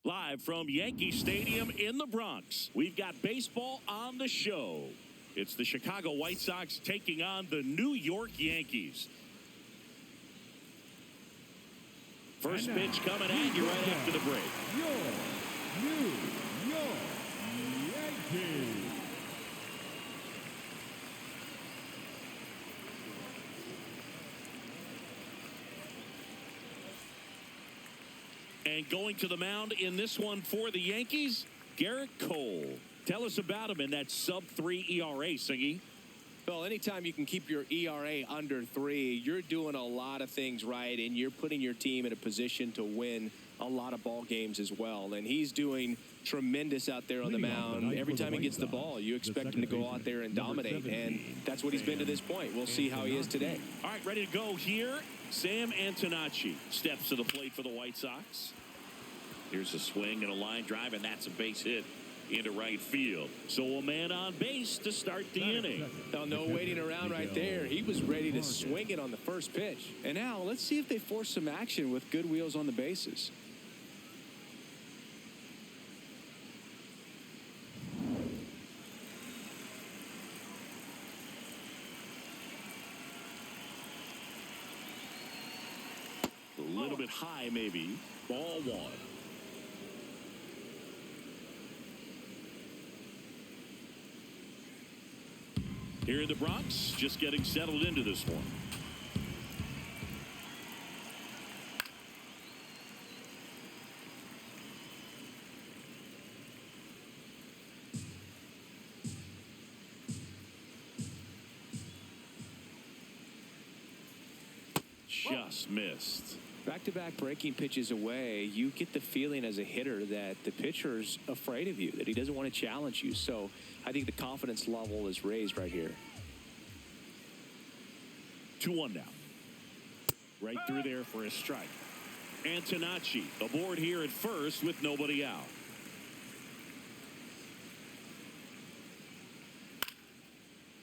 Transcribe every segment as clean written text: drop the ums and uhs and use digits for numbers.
Live from Yankee Stadium in the Bronx, we've got baseball on the show. It's the Chicago White Sox taking on the New York Yankees. First pitch coming at you right after the break. Your New York Yankees. And going to the mound in this one for the Yankees, Garrett Cole. Tell us about him in that sub-3 ERA, Singy. Well, anytime you can keep your ERA under 3, you're doing a lot of things right, and you're putting your team in a position to win a lot of ball games as well. And he's doing tremendous out there on the mound. Every time he gets the ball, you expect him to go out there and dominate, and that's what he's been to this point. We'll see how he is today. All right, ready to go here. Sam Antonacci steps to the plate for the White Sox. Here's a swing and a line drive, and that's a base hit into right field. So a man on base to start the inning. Now, no waiting around right there. He was ready to swing it on the first pitch. And now let's see if they force some action with good wheels on the bases. A little bit high, maybe. Ball one. Here in the Bronx, just getting settled into this one. Just missed. Back-to-back breaking pitches away, you get the feeling as a hitter that the pitcher's afraid of you, that he doesn't want to challenge you. So I think the confidence level is raised right here. 2-1 now. Right through there for a strike. Antonacci aboard here at first with nobody out.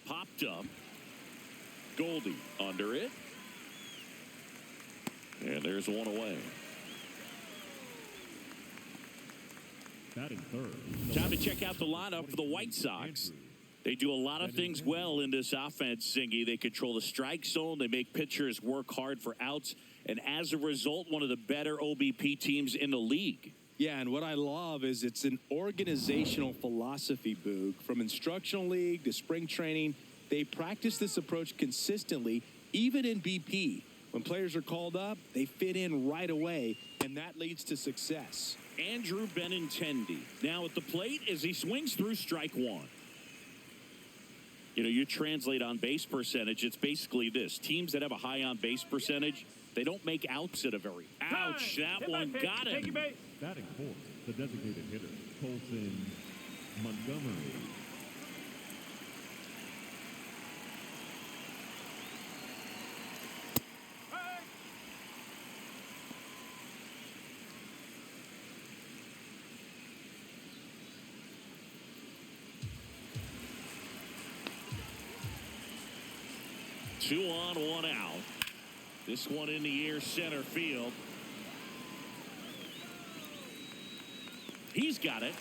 Popped up. Goldie under it. And there's one away. Batting third. Time to check out the lineup for the White Sox. They do a lot of things well in this offense, Singy. They control the strike zone. They make pitchers work hard for outs. And as a result, one of the better OBP teams in the league. Yeah, and what I love is it's an organizational philosophy, Boog. From instructional league to spring training, they practice this approach consistently, even in BP. When players are called up, they fit in right away, and that leads to success. Andrew Benintendi now at the plate as he swings through strike one. You know, you translate on base percentage, it's basically this. Teams that have a high on base percentage, they don't make outs at a very... Ouch, that one got him. Batting fourth, the designated hitter, Colson Montgomery. Two on, one out. This one in the air center field. He's got it.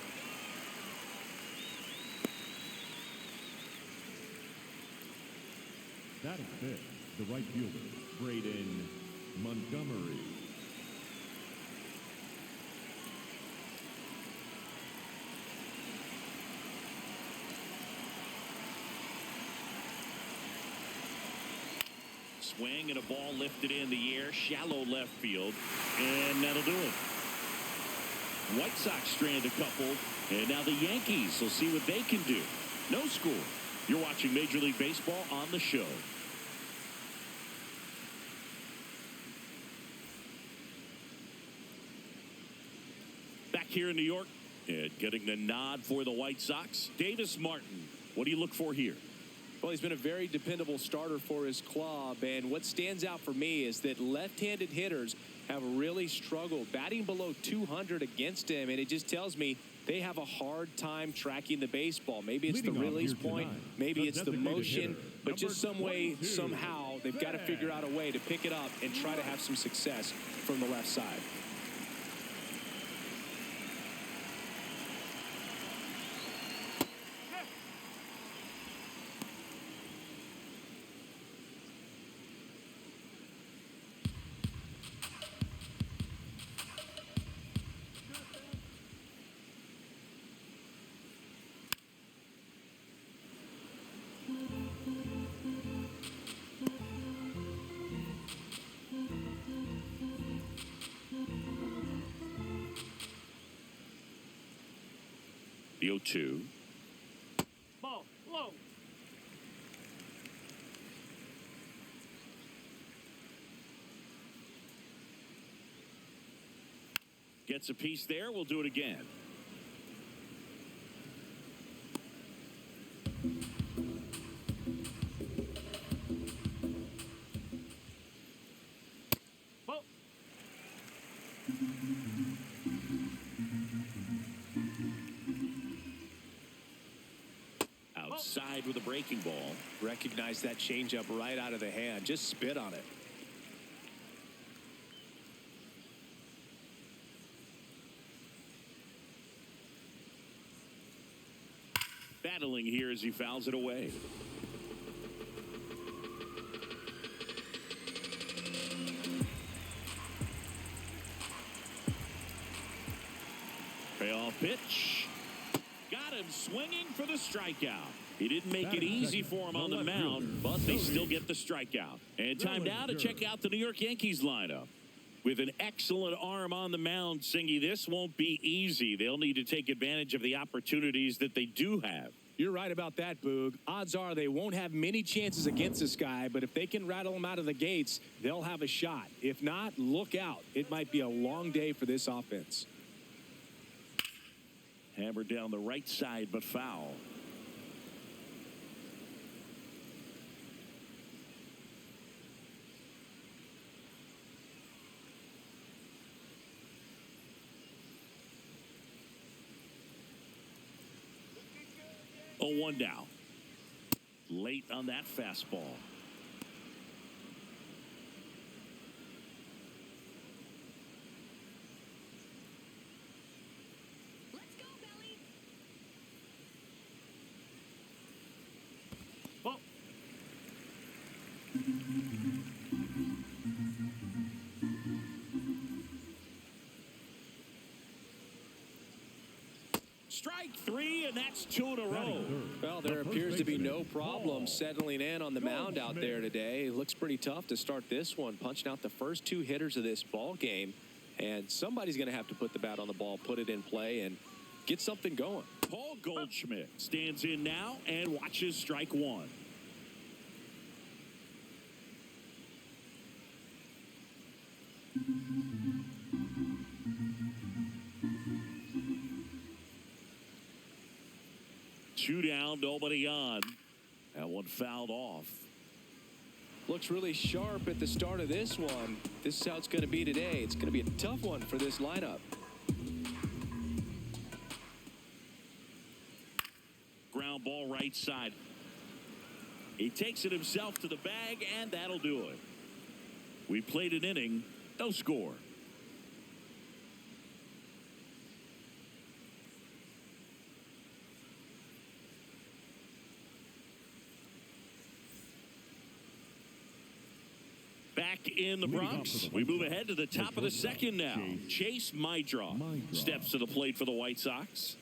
Batting fifth, the right fielder, Braden Montgomery. Swing and a ball lifted in the air, shallow left field, and that'll do it. White Sox strand a couple, and now the Yankees will see what they can do. No score. You're watching Major League Baseball on the show. Back here in New York, and getting the nod for the White Sox, Davis Martin. What do you look for here? Well, he's been a very dependable starter for his club, and what stands out for me is that left-handed hitters have really struggled batting below 200 against him, and it just tells me they have a hard time tracking the baseball. Maybe it's the release point, maybe it's the motion, but just some way, somehow, they've got to figure out a way to pick it up and try to have some success from the left side. The 0-2. Ball, low. Gets a piece there. We'll do it again. Ball. Outside with a breaking ball. Recognize that changeup right out of the hand. Just spit on it. Battling here as he fouls it away. Payoff pitch. Got him swinging for the strikeout. He didn't make it easy for him on the mound, but they still get the strikeout. And time now to check out the New York Yankees lineup. With an excellent arm on the mound, Singy, this won't be easy. They'll need to take advantage of the opportunities that they do have. You're right about that, Boog. Odds are they won't have many chances against this guy, but if they can rattle him out of the gates, they'll have a shot. If not, look out. It might be a long day for this offense. Hammered down the right side, but foul. Oh, 1 down. Late on that fastball. Let's go, Belly. Ball. Strike 3, and that's 2 in a row. Well, there appears to be no problem settling in on the mound out there today. It looks pretty tough to start this one, punching out the first 2 hitters of this ball game. And somebody's going to have to put the bat on the ball, put it in play, and get something going. Paul Goldschmidt stands in now and watches strike 1. Two down, nobody on. That one fouled off. Looks really sharp at the start of this one. This is how it's going to be today. It's going to be a tough one for this lineup. Ground ball right side. He takes it himself to the bag, and that'll do it. We played an inning, no score. Back in the Bronx, we move ahead to the top of the second now. Chase Mydra steps to the plate for the White Sox.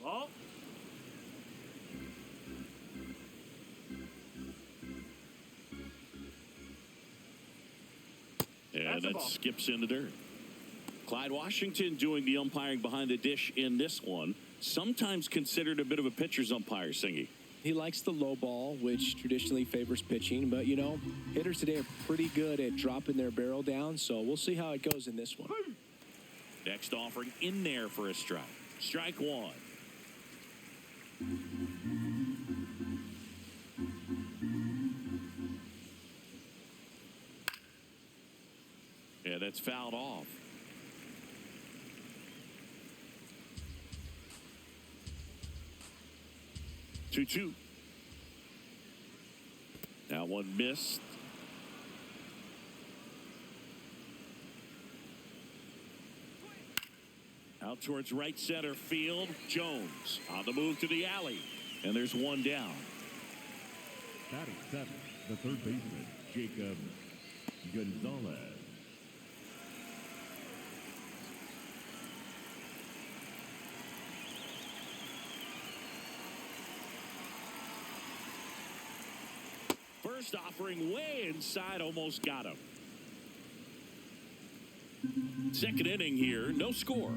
Ball. And that skips in the dirt. Clyde Washington doing the umpiring behind the dish in this one. Sometimes considered a bit of a pitcher's umpire, Singy. He likes the low ball, which traditionally favors pitching. But, you know, hitters today are pretty good at dropping their barrel down. So we'll see how it goes in this one. Next offering in there for a strike. Strike 1. Yeah, that's fouled off. 2-2. Now one missed. Out towards right center field. Jones on the move to the alley. And there's one down. Batting 7, the third baseman, Jacob Gonzalez. first, offering way inside, almost got him. Second inning here, no score.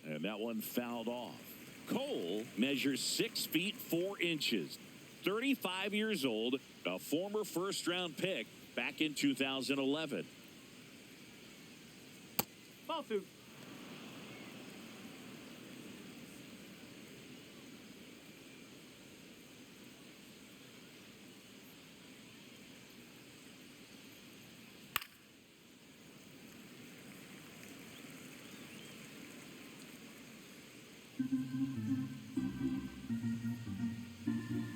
And that one fouled off. Cole measures 6 feet 4 inches. 35 years old, a former first-round pick back in 2011. Ball 2.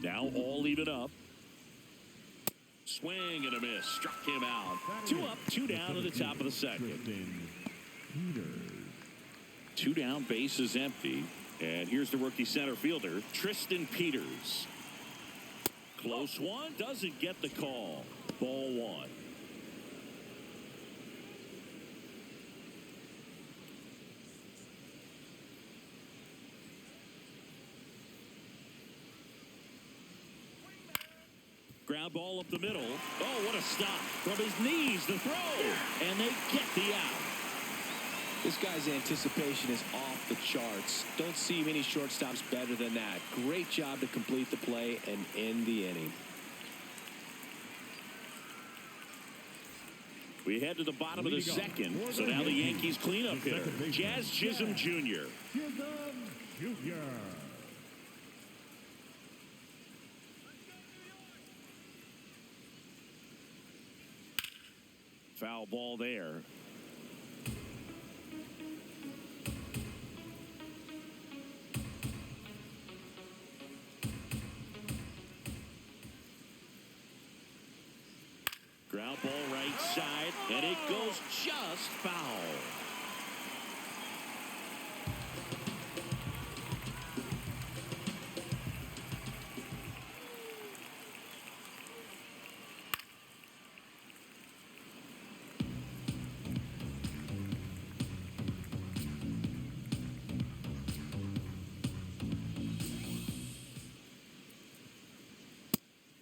Now all even up. Swing and a miss. Struck him out. 2 up, 2 down at the top of the second. 2 down, base is empty. And here's the rookie center fielder, Tristan Peters. Close one, doesn't get the call. Ball 1. Ground ball up the middle. Oh, what a stop. From his knees, the throw. And they get the out. This guy's anticipation is off the charts. Don't see many shortstops better than that. Great job to complete the play and end the inning. We head to the bottom of the second. So now the Yankees cleanup hitter, Jazz Chisholm Jr. Foul ball there. Ground ball right side, and it goes just foul.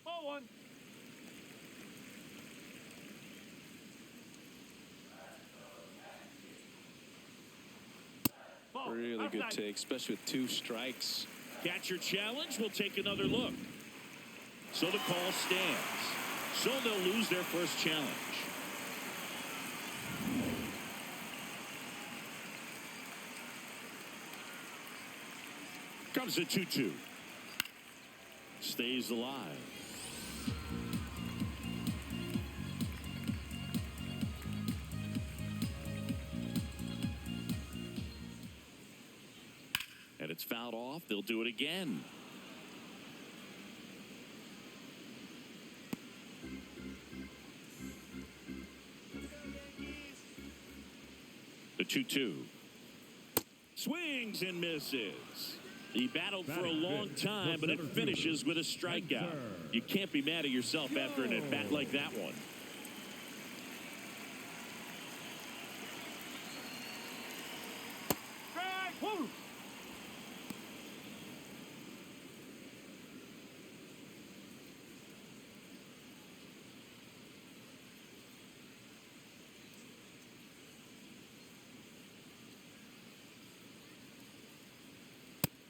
Ball 1. Really good take, especially with 2 strikes. Catcher challenge. We'll take another look. So the call stands. So they'll lose their first challenge. Comes the 2-2. Stays alive. And it's fouled off. They'll do it again. The 2-2. Swings and misses. He battled for a long time, but it finishes with a strikeout. You can't be mad at yourself after an at-bat like that one. Strike. Woo.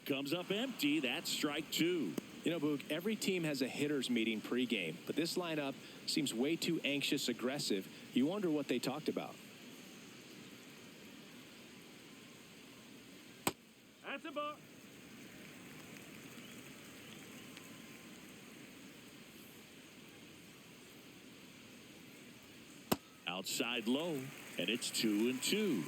Comes up empty. That's strike 2. You know, Boog, every team has a hitters meeting pregame, but this lineup seems way too anxious, aggressive. You wonder what they talked about. That's a ball. Outside low, and it's 2-2.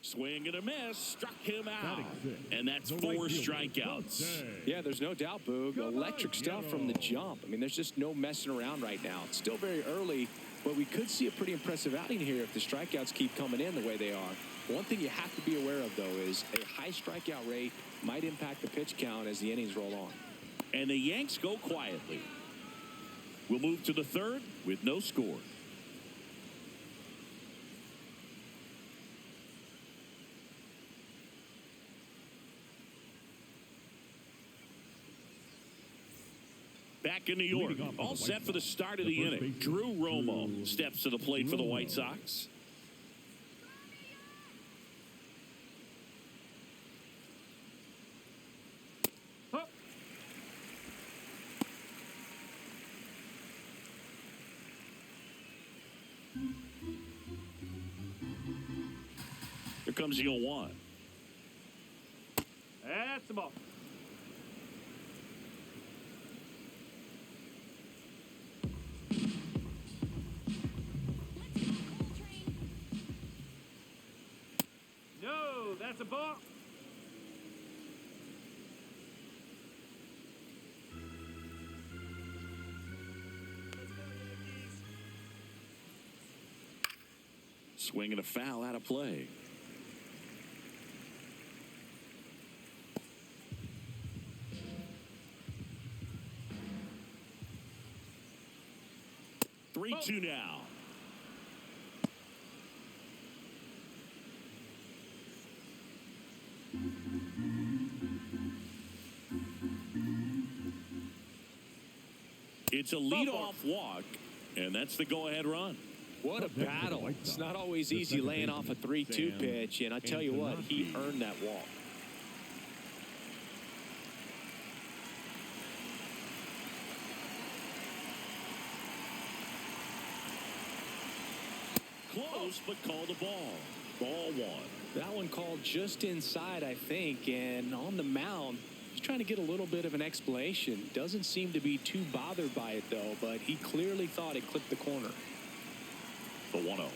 Swing and a miss, struck him out. And that's 4 strikeouts. Yeah, there's no doubt, Boog. Electric stuff from the jump. I mean, there's just no messing around right now. It's still very early, but we could see a pretty impressive outing here if the strikeouts keep coming in the way they are. One thing you have to be aware of, though, is a high strikeout rate might impact the pitch count as the innings roll on. And the Yanks go quietly. We'll move to the third with no score. back in New York. Leading off for All the set White for the Sox, start of the the first inning. baseman, Drew Romo Drew steps to the plate for the White Romo. Sox. Up. Here comes the 0-1. That's the ball. Let's go, Coltrane. No, that's a ball. Swing and a foul out of play. Oh. 3-2 now. It's a leadoff walk, and that's the go-ahead run. What a Up next for the battle. White It's Sox, not always the easy second laying off a baseman, 3-2 Sam pitch, and I tell you what, he Antonoski. earned that walk. Close, but called a ball. Ball one. That one called just inside, I think, and on the mound, he's trying to get a little bit of an explanation. Doesn't seem to be too bothered by it, though, but he clearly thought it clipped the corner. The 1-0.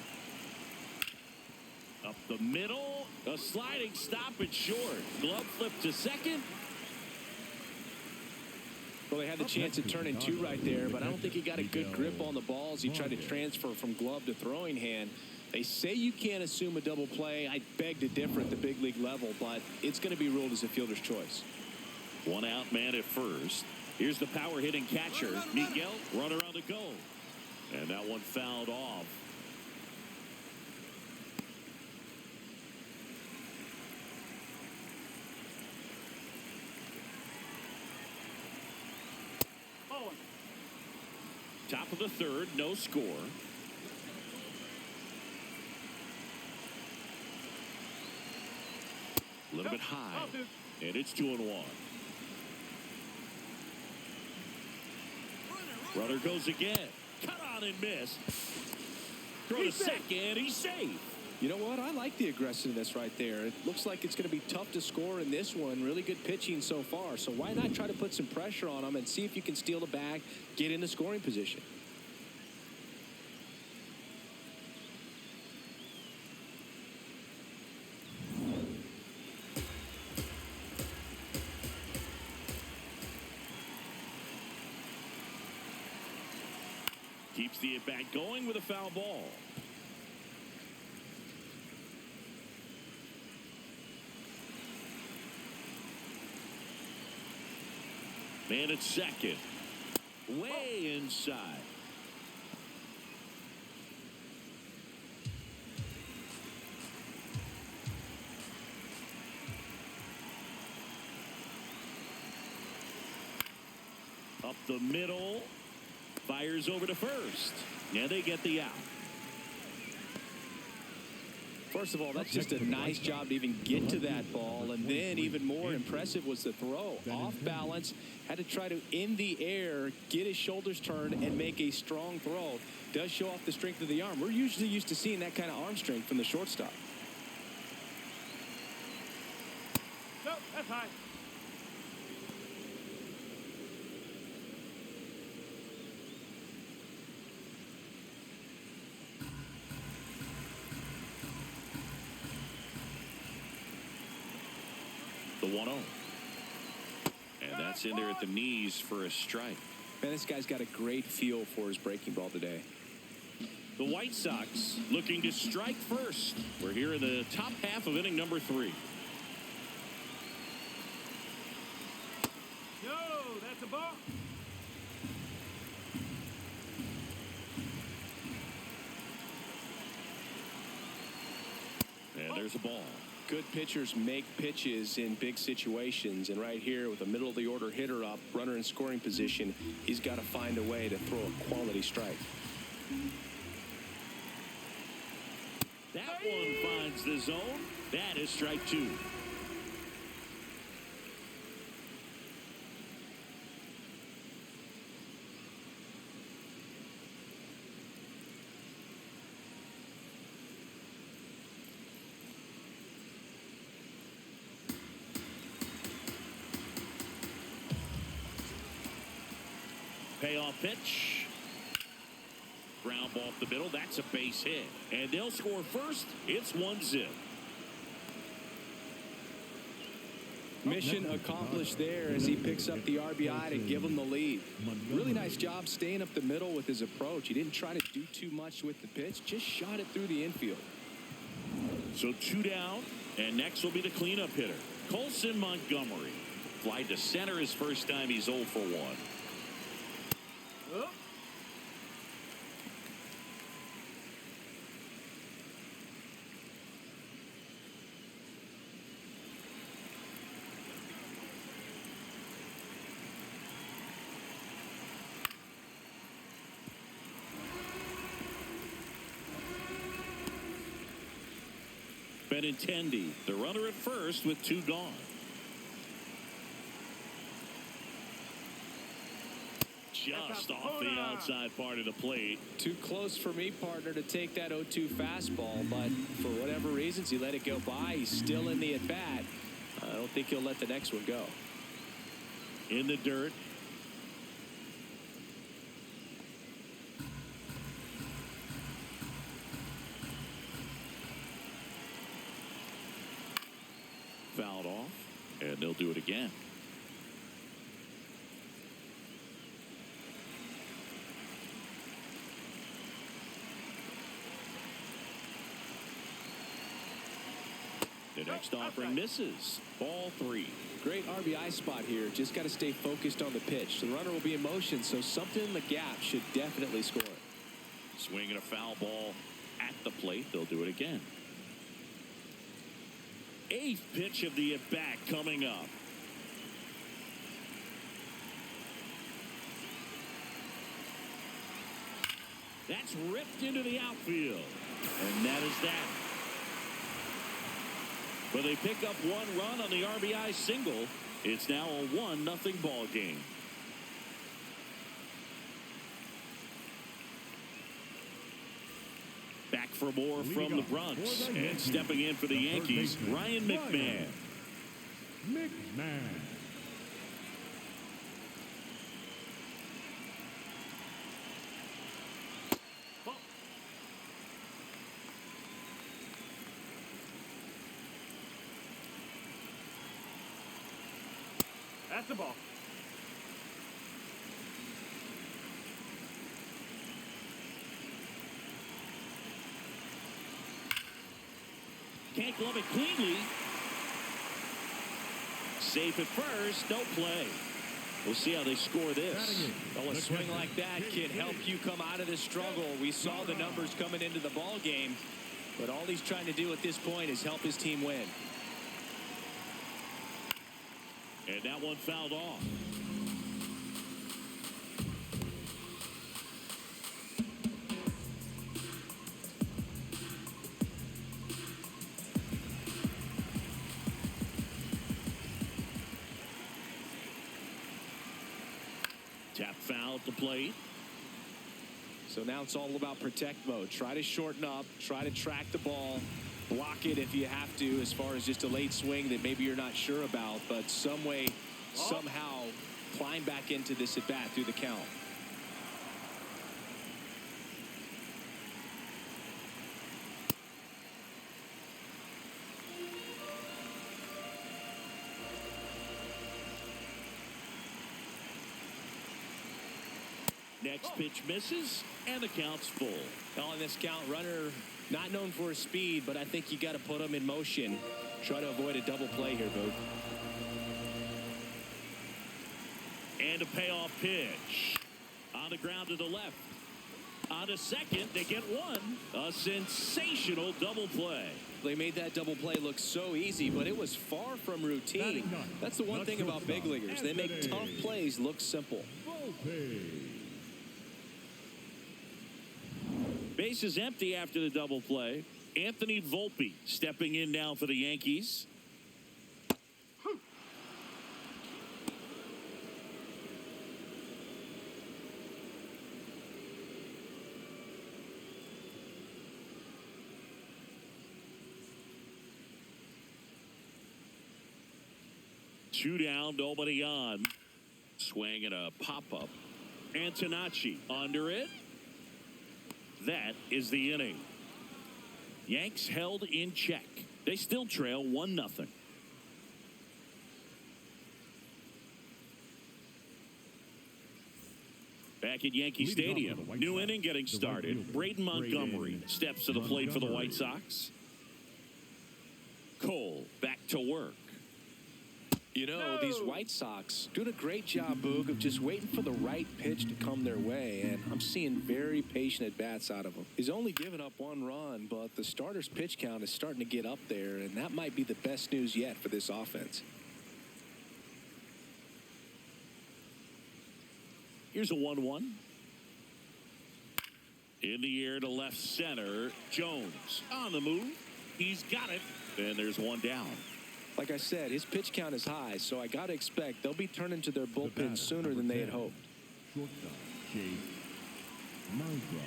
Up the middle. A sliding stop at short. Glove flip to second. Well, they had the chance at turning two right there, but I don't think he got a good grip on the balls. He tried to transfer from glove to throwing hand. They say you can't assume a double play. I beg to differ at the big league level, but it's going to be ruled as a fielder's choice. One out man at first. Here's the power hitting catcher, Miguel. Runner on the go. And that one fouled off. Ball one. Top of the third, no score. A little bit high. Ball two. And it's 2-1. Runner goes again. Cut on and miss. Throw to He's safe. second. He's safe. You know what? I like the aggressiveness right there. It looks like it's going to be tough to score in this one. Really good pitching so far. So why not try to put some pressure on them and see if you can steal the bag, get in the scoring position. Keeps the at-bat going with a foul ball. Man at second. Way inside. Up the middle. Fires over to first. Yeah, they get the out. First of all, that's just a nice job to even get to that ball. And then even more impressive was the throw. Off balance, had to try to, in the air, get his shoulders turned and make a strong throw. Does show off the strength of the arm. We're usually used to seeing that kind of arm strength from the shortstop. No, that's high. The 1-0. And that's in there at the knees for a strike. Man, this guy's got a great feel for his breaking ball today. The White Sox looking to strike first. We're here in the top half of inning number 3. No, that's a ball. And there's a ball. good pitchers make pitches in big situations. And right here with a middle of the order hitter up, runner in scoring position, he's got to find a way to throw a quality strike. That one finds the zone. That is strike 2. Payoff pitch. Ground ball up the middle. That's a base hit. And they'll score first. It's 1-0. Mission accomplished there as he picks up the RBI to give him the lead. Really nice job staying up the middle with his approach. He didn't try to do too much with the pitch, just shot it through the infield. So 2 down, and next will be the cleanup hitter, Colson Montgomery. Fly to center his first time. He's 0 for 1. Oh. Benintendi, the runner at first with 2 gone. Just off the outside part of the plate. Too close for me, partner, to take that 0-2 fastball, but for whatever reasons, he let it go by. He's still in the at-bat. I don't think he'll let the next one go. In the dirt. Fouled off, and they'll do it again. The next offering misses. Ball 3. Great RBI spot here. Just got to stay focused on the pitch. The runner will be in motion, so something in the gap should definitely score. Swinging a foul ball at the plate. They'll do it again. 8th pitch of the at-bat coming up. That's ripped into the outfield. And that is that. But they pick up 1 run on the RBI single. It's now a 1-0 ball game. Back for more from the Brunts. And stepping in for the Yankees, Ryan McMahon. That's the ball. Can't glove it cleanly. Safe at first. No play. We'll see how they score this. Well, a swing like that can help you come out of this struggle. We saw the numbers coming into the ball game, but all he's trying to do at this point is help his team win. And that one fouled off. Tap foul at the plate. So now it's all about protect mode. Try to shorten up, try to track the ball, block it if you have to, as far as just a late swing that maybe you're not sure about, but some way, somehow climb back into this at bat through the count. Next pitch misses, and the count's full. On this count, runner not known for his speed, but I think you got to put him in motion. Try to avoid a double play here, Boog. And a payoff pitch. On the ground to the left. On to second, they get one. A sensational double play. They made that double play look so easy, but it was far from routine. That's the one thing about big leaguers. They make tough plays look simple. Base is empty after the double play. Anthony Volpe stepping in now for the Yankees. Two down, nobody on. Swing and a pop-up. Antonacci under it. That is the inning. Yanks held in check. They still trail 1-0. Back at Yankee Stadium. New inning getting started. Braden Montgomery steps to the plate for the White Sox. Cole back to work. You know, these White Sox doing a great job, Boog, of just waiting for the right pitch to come their way, and I'm seeing very patient at-bats out of him. He's only given up 1 run, but the starter's pitch count is starting to get up there, and that might be the best news yet for this offense. Here's a 1-1. In the air to left center. Jones on the move. He's got it, and there's one down. Like I said, his pitch count is high, so I got to expect they'll be turning to their bullpen sooner than they had hoped. Shortstop, Chase Mindra.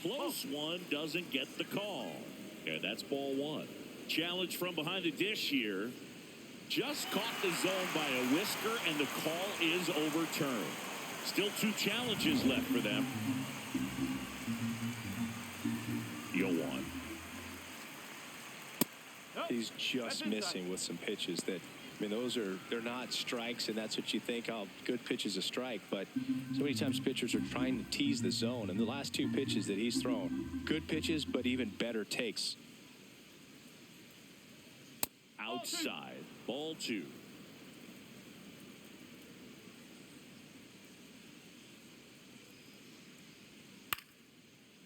Close one doesn't get the call. And that's ball 1. Challenge from behind the dish here. Just caught the zone by a whisker, and the call is overturned. Still 2 challenges left for them. 0-1. He's just missing with some pitches that, I mean, they're not strikes, and that's what you think, oh, good pitch is a strike. But so many times pitchers are trying to tease the zone, and the last 2 pitches that he's thrown, good pitches, but even better takes. Outside, ball 2.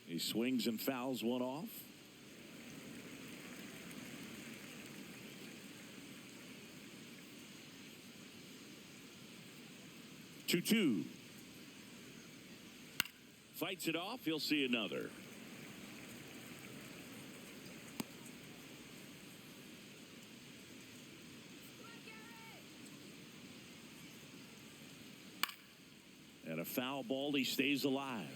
He swings and fouls one off. Two. Fights it off. He'll see another. And a foul ball. He stays alive.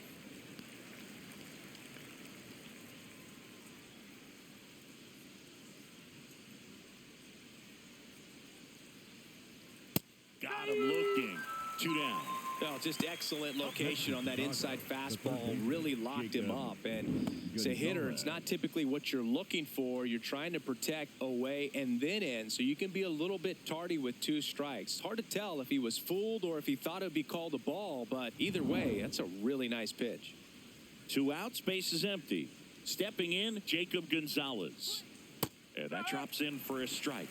Got him looking. 2 down. Oh, just excellent location on that inside fastball. Really locked him up. And as a hitter, it's not typically what you're looking for. You're trying to protect away and then in, so you can be a little bit tardy with 2 strikes. It's hard to tell if he was fooled or if he thought it would be called a ball, but either way, that's a really nice pitch. 2 outs, base is empty. Stepping in, Jacob Gonzalez. And that drops in for a strike.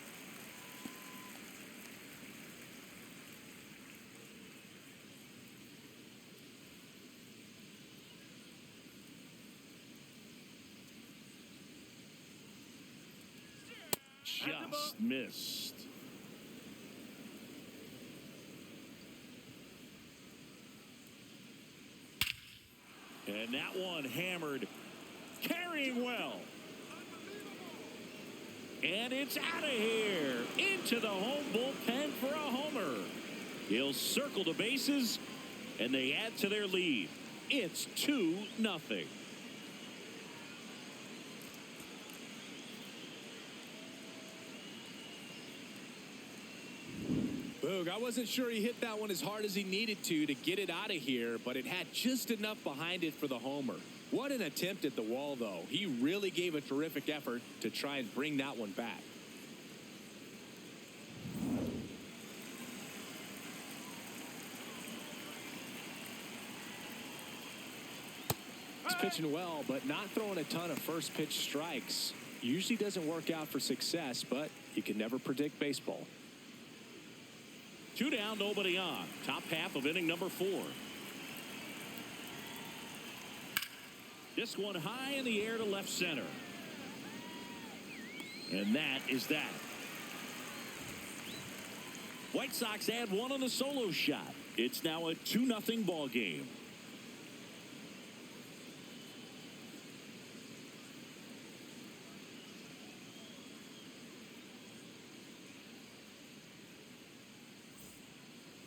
Just missed. And that one hammered, carrying well. And it's out of here, into the home bullpen for a homer. He'll circle the bases, and they add to their lead. It's 2-0. Boog, I wasn't sure he hit that one as hard as he needed to get it out of here, but it had just enough behind it for the homer. What an attempt at the wall, though. He really gave a terrific effort to try and bring that one back. He's pitching well, but not throwing a ton of first pitch strikes. Usually doesn't work out for success, but you can never predict baseball. 2 down, nobody on. Top half of inning number 4. This one high in the air to left center. And that is that. White Sox add 1 on the solo shot. It's now a 2-0 ball game.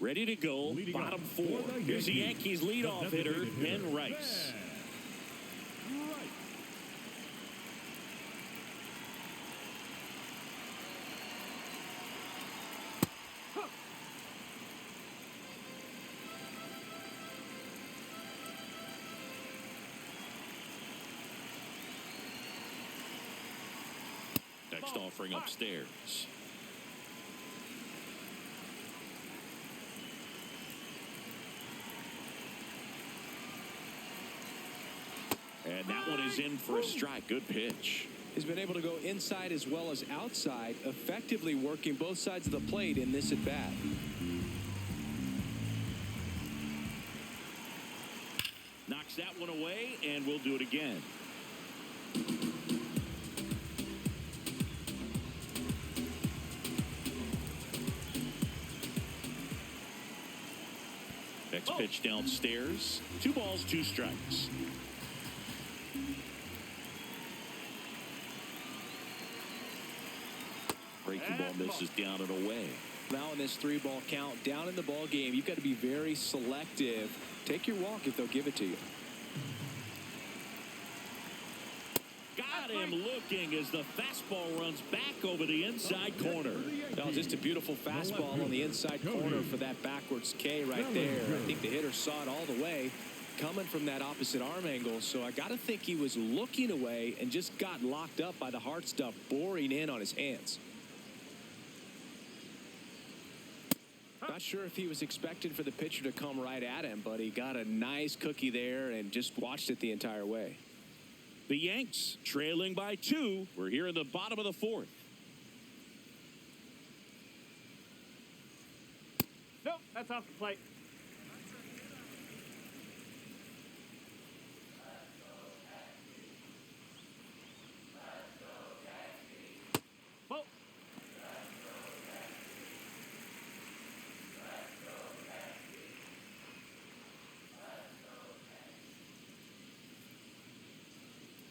Ready to go, Leading bottom off 4. for the Here's the Yankees, Yankees leadoff hitter, designated Ben Rice. Right. Next offering upstairs. And that one is in for a strike. Good pitch. He's been able to go inside as well as outside, effectively working both sides of the plate in this at bat. Knocks that one away, and we'll do it again. Next pitch downstairs. 2 balls, 2 strikes. Breaking ball misses down and away. Now in this 3-ball count, down in the ball game, you've got to be very selective. Take your walk if they'll give it to you. Got him looking as the fastball runs back over the inside corner. Well, just a beautiful fastball on the inside corner for that backwards K right there. I think the hitter saw it all the way coming from that opposite arm angle. So I got to think he was looking away and just got locked up by the hard stuff boring in on his hands. Not sure if he was expecting for the pitcher to come right at him, but he got a nice cookie there and just watched it the entire way. The Yanks trailing by 2. We're here in the bottom of the 4th. Nope, that's off the plate. Well,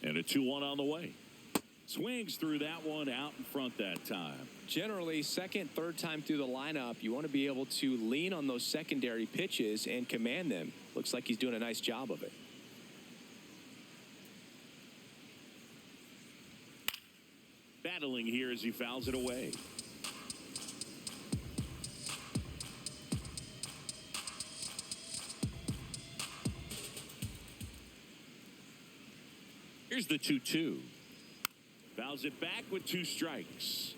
And a 2-1 on the way. Swings through that one out in front that time. Generally, second, third time through the lineup, you want to be able to lean on those secondary pitches and command them. Looks like he's doing a nice job of it. Battling here as he fouls it away. Here's the 2-2. Fouls it back with 2 strikes.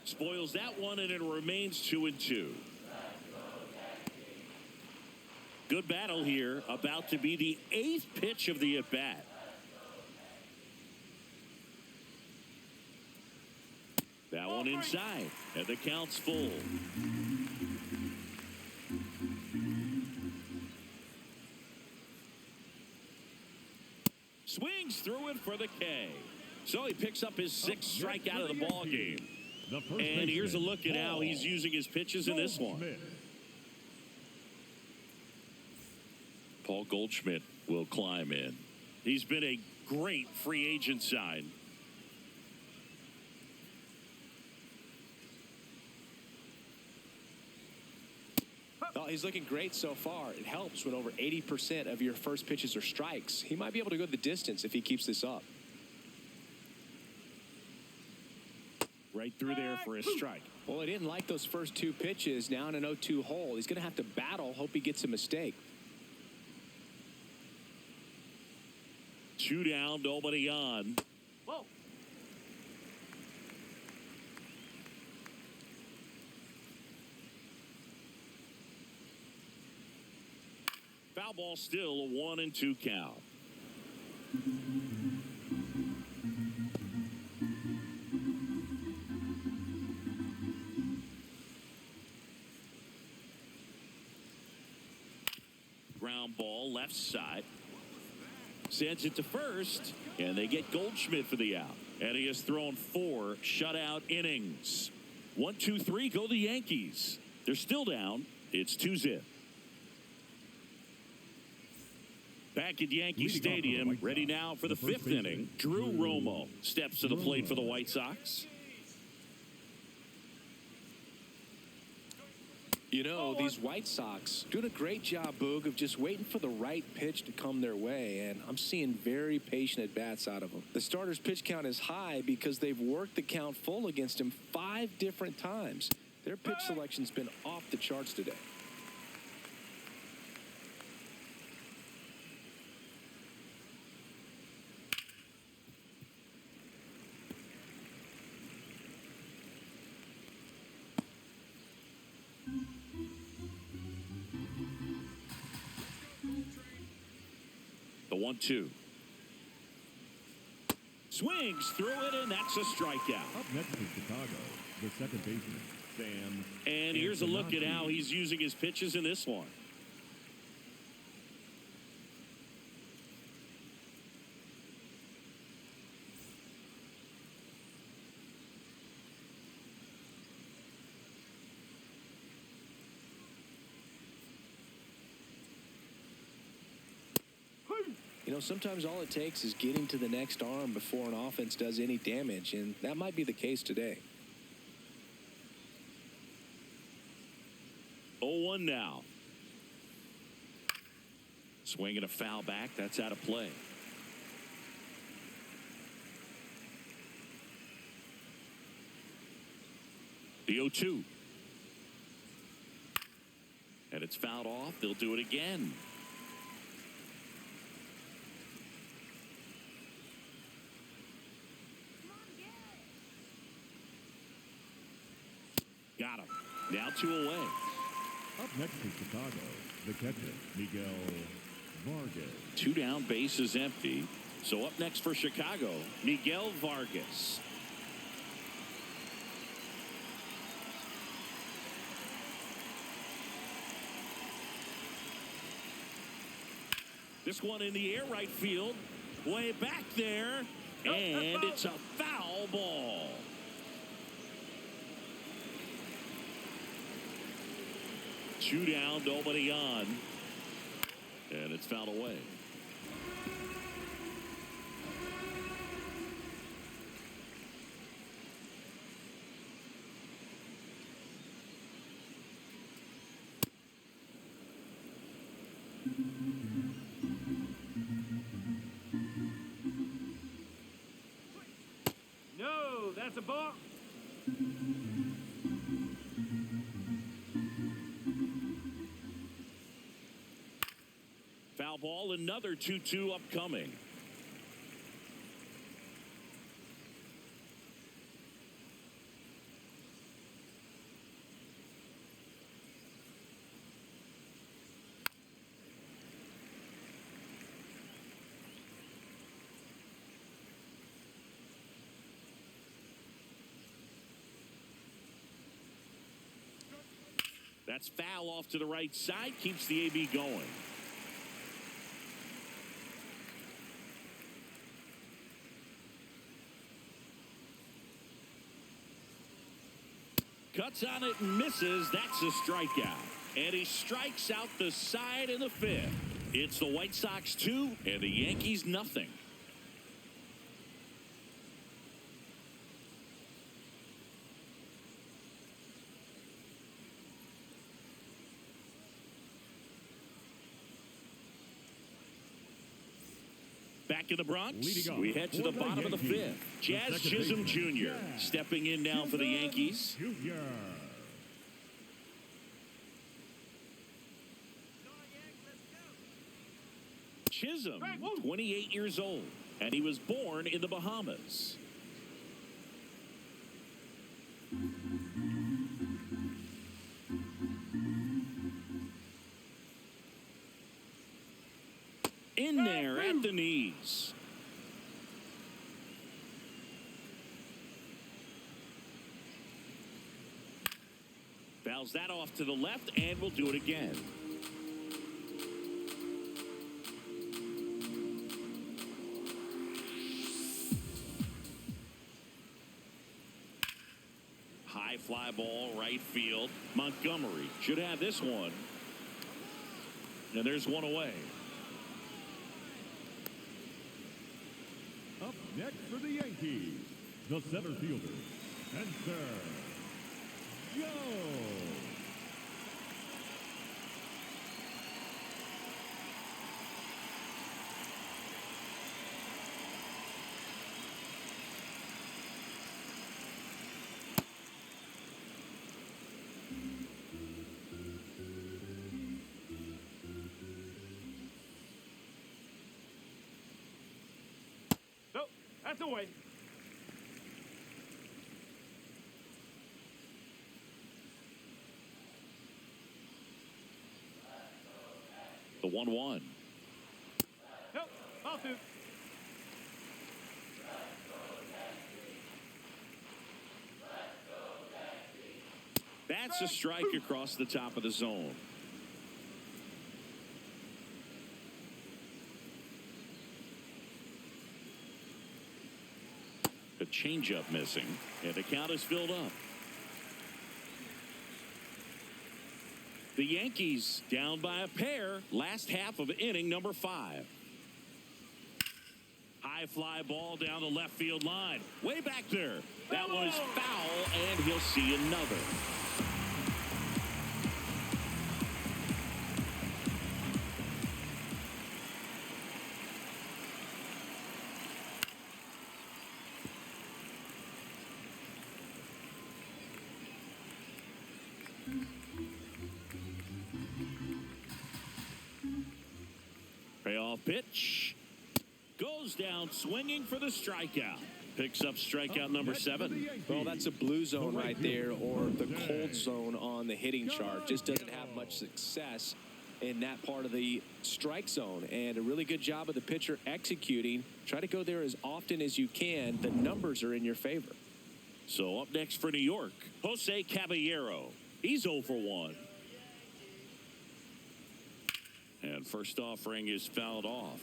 Spoils that one, and it remains 2-2. Good battle here. About to be the 8th pitch of the at-bat. That one inside, and the count's full. Swings through it for the K. So he picks up his 6th strikeout of the ball game. And here's a look at how he's using his pitches in this one. Paul Goldschmidt will climb in. He's been a great free agent sign. Well, he's looking great so far. It helps when over 80% of your first pitches are strikes. He might be able to go the distance if he keeps this up. Right through there for a strike. Well, he didn't like those first 2 pitches. Now in an 0-2 hole. He's going to have to battle. Hope he gets a mistake. 2 down, nobody on. whoa. ball still a 1-2 count. Ground ball left side. Sends it to first, and they get Goldschmidt for the out. And he has thrown 4 shutout innings. 1, 2, 3 go the Yankees. They're still down. It's 2-0. Back at Yankee Stadium, ready now for the 5th inning. Drew Romo steps to the plate for the White Sox. You know, these White Sox doing a great job, Boog, of just waiting for the right pitch to come their way, and I'm seeing very patient at-bats out of them. The starter's pitch count is high because they've worked the count full against him 5 different times. Their pitch selection's been off the charts today. The 1-2. Swings through it, and that's a strikeout. Up next is Chicago, the second baseman, Sam. And here's a look at how he's using his pitches in this one. You know, sometimes all it takes is getting to the next arm before an offense does any damage, and that might be the case today. 0-1 now. Swinging a foul back. That's out of play. The 0-2. And it's fouled off. They'll do it again. Got him. Now 2 away. Up next is Chicago, the catcher, Miguel Vargas. 2 down, base is empty. So up next for Chicago, Miguel Vargas. This one in the air, right field. Way back there. And it's a foul ball. Two down, nobody on. And it's fouled away. No, that's a ball. Foul ball, another 2-2 upcoming. That's foul off to the right side, keeps the AB going. Cuts on it and misses. That's a strikeout. And he strikes out the side in the 5th. It's the White Sox 2 and the Yankees nothing. Back in the Bronx, we head to the bottom of the 5th. Jazz Chisholm Jr. stepping in now for the Yankees. Chisholm, 28 years old, and he was born in the Bahamas. In there at the knees. Fouls that off to the left, and we'll do it again. High fly ball, right field. Montgomery should have this one. And there's one away. Up next for the Yankees, the center fielder, Spencer Joe. Nope, that's away. The 1-1. Nope, ball two. That's a strike across the top of the zone. The changeup missing, and the count is filled up. The Yankees down by a pair, last half of inning number 5. High fly ball down the left field line. Way back there. That was foul, and he'll see another. Payoff pitch. Goes down swinging for the strikeout. Picks up strikeout number 7. Well, that's a blue zone right there, or the cold zone on the hitting chart. Just doesn't have much success in that part of the strike zone. And a really good job of the pitcher executing. Try to go there as often as you can. The numbers are in your favor. So up next for New York, Jose Caballero. He's 0 for 1. And first offering is fouled off.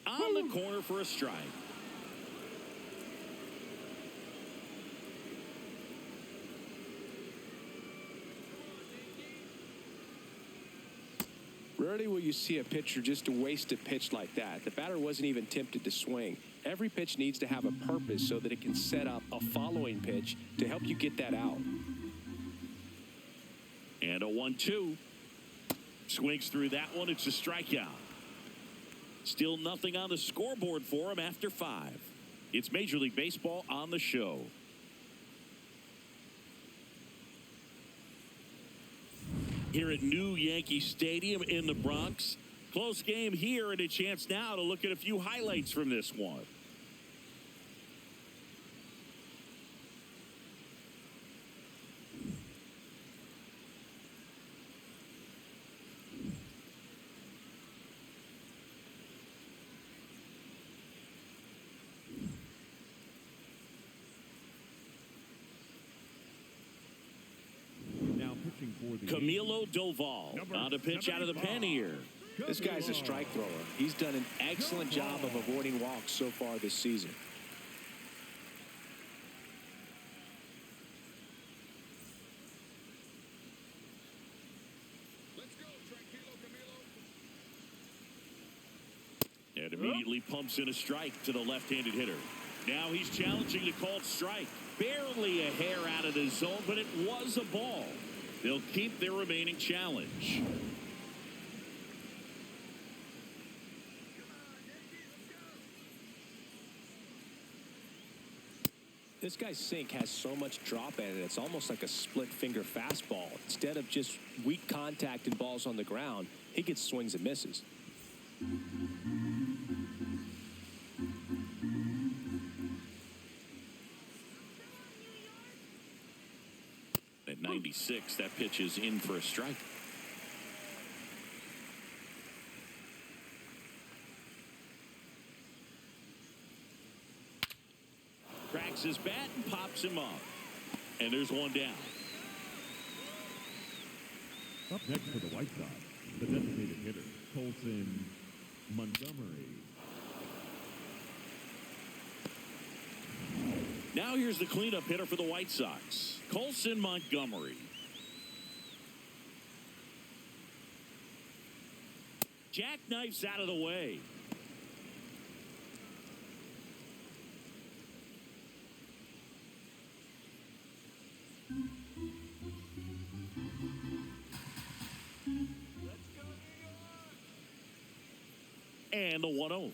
On the corner for a strike. Rarely will you see a pitcher just waste a pitch like that. The batter wasn't even tempted to swing. Every pitch needs to have a purpose so that it can set up a following pitch to help you get that out. And a 1-2. Swings through that one. It's a strikeout. Still nothing on the scoreboard for him after 5. It's Major League Baseball on the show. Here at New Yankee Stadium in the Bronx. Close game here, and a chance now to look at a few highlights from this one. Camilo Doval on a pitch out of the pen here. This guy's a strike thrower. He's done an excellent job of avoiding walks so far this season. And immediately pumps in a strike to the left-handed hitter. Now he's challenging the called strike. Barely a hair out of the zone, but it was a ball. They'll keep their remaining challenge. This guy's sink has so much drop in it. It's almost like a split finger fastball. Instead of just weak contact and balls on the ground, he gets swings and misses. At 96, that pitch is in for a strike. Cracks his bat and pops him up. And there's one down. Up next for the White Sox, the designated hitter, Colson Montgomery. Now here's the cleanup hitter for the White Sox, Colson Montgomery. Jackknifes out of the way. And the 1-0.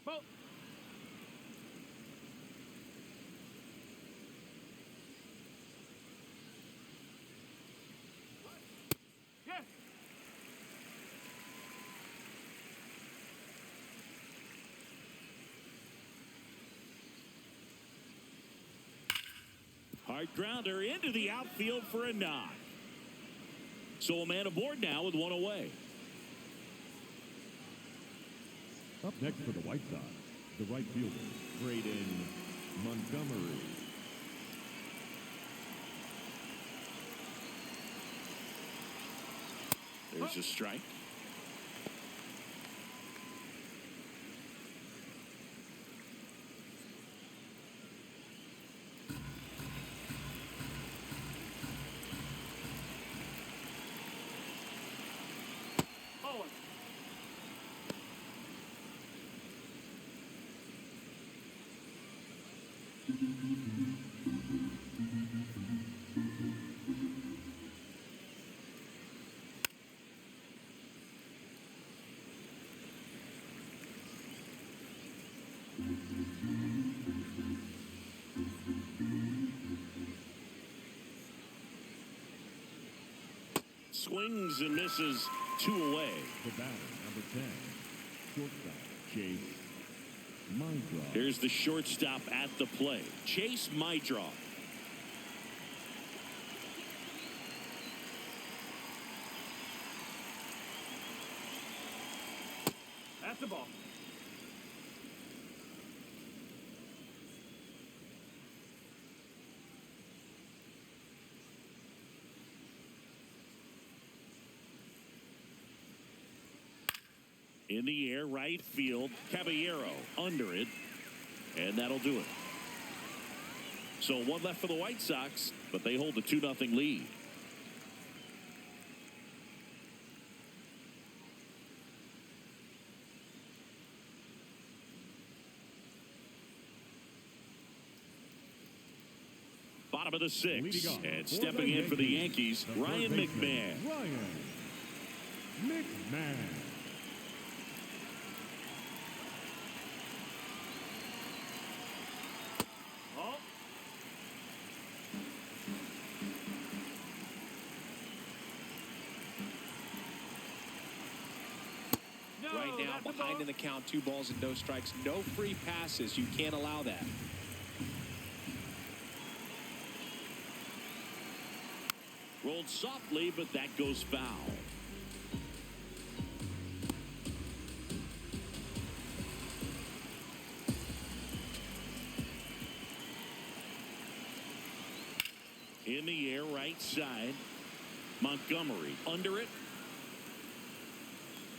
Ball. Yes. Hard grounder into the outfield for a knock. So a man aboard now with one away. Up next for the White Sox, the right fielder, Braden Montgomery. There's a strike. Oh. Swings and misses, 2 away. The batter, number 10, shortstop, Chase Mindrock. Here's the shortstop at the plate, Chase Mindrock. That's the ball. In the air, right field, Caballero under it, and that'll do it. So one left for the White Sox, but they hold a 2-0 lead. Bottom of the 6th, and stepping in for the Yankees, Ryan McMahon. Ryan McMahon. Oh. No, Right now, that's the behind ball. in the count, 2 balls and no strikes. No free passes. You can't allow that. Rolled softly, but that goes foul. In the air, right side. Montgomery under it.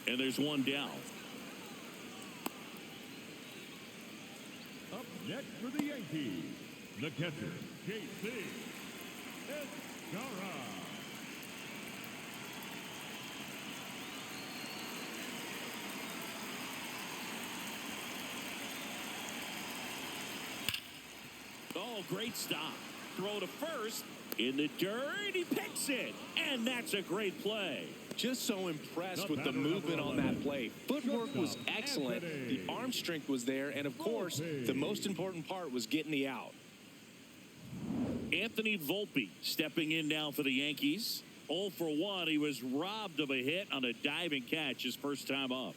And there's one down. Up next for the Yankees, the catcher, J.C. Escara. Oh, great stop. Throw to first. In the dirt, he picks it. And that's a great play. Just so impressed with the movement on that play. Footwork was excellent. The arm strength was there. And, of course, the most important part was getting the out. Anthony Volpe stepping in now for the Yankees. 0 for 1. He was robbed of a hit on a diving catch his first time up.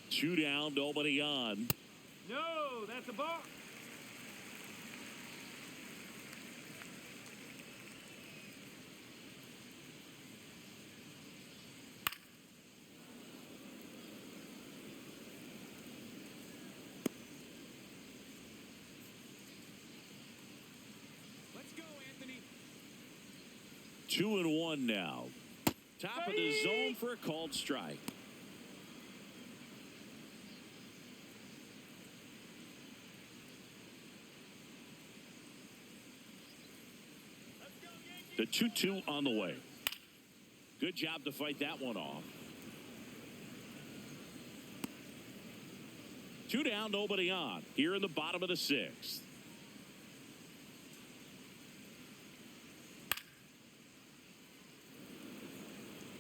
Two down, nobody on. No, that's a ball. Let's go, Anthony. 2-1 now. Top of the zone for a called strike. The 2-2 on the way. Good job to fight that one off. 2 down, nobody on. Here in the bottom of the 6th.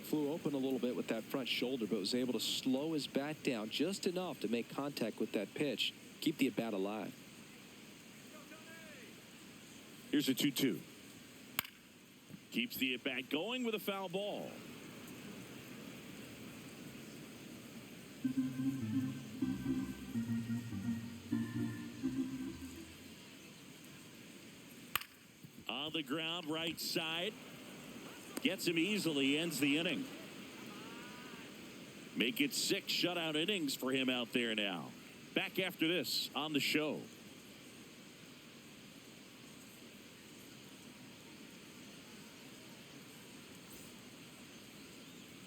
Flew open a little bit with that front shoulder, but was able to slow his bat down just enough to make contact with that pitch. Keep the at-bat alive. Here's a 2-2. Keeps the at-bat going with a foul ball. On the ground, right side. Gets him easily, ends the inning. Make it 6 shutout innings for him out there now. Back after this on the show.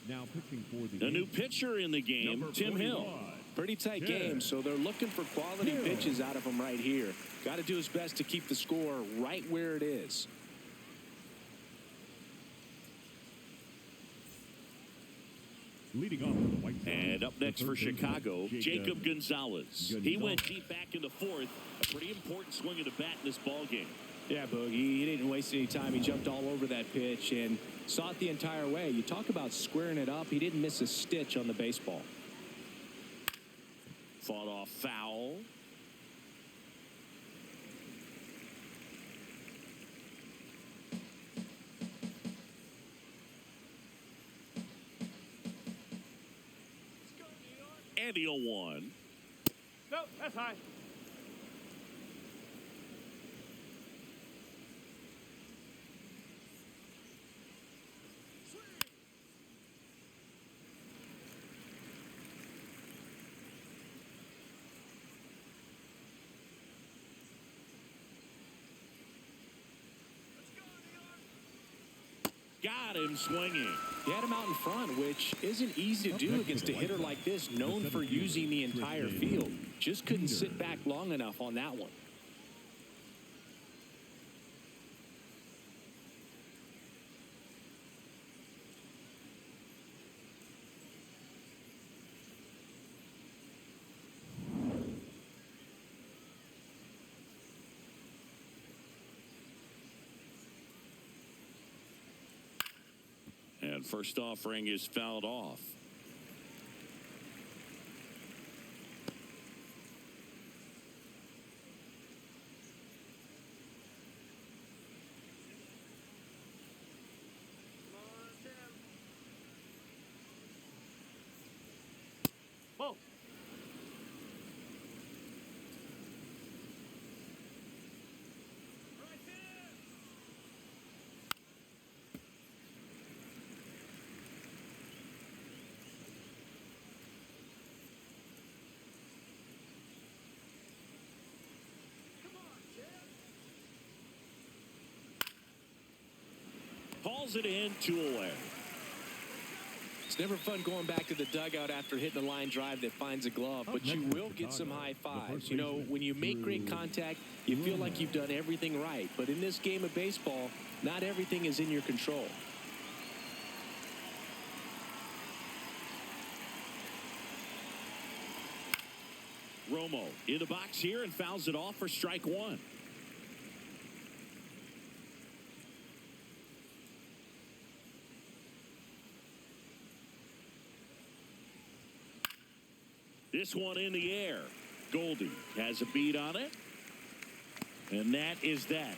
Now pitching for the A new pitcher in the game, number Tim Hill. 41. Pretty tight Yeah. game, so they're looking for quality Yeah. pitches out of him right here. Got to do his best to keep the score right where it is. Leading off for the White Sox. And up next the for third baseman, Chicago, Jacob Gonzalez. He went deep back in the 4th. A pretty important swing of the bat in this ball game. Yeah, Boogie, he didn't waste any time. He jumped all over that pitch and saw it the entire way. You talk about squaring it up. He didn't miss a stitch on the baseball. Fought off foul. And the 0-1. Nope, that's high. Got him swinging. He had him out in front, which isn't easy to do against a hitter like this, known for using the entire field. Just couldn't sit back long enough on that one. And first offering is fouled off. Whoa. Hauls it in, 2 away. It's never fun going back to the dugout after hitting a line drive that finds a glove, but you will get some high fives. You know, when you make great contact, you feel like you've done everything right. But in this game of baseball, not everything is in your control. Romo in the box here and fouls it off for strike 1. This one in the air. Goldie has a beat on it. And that is that.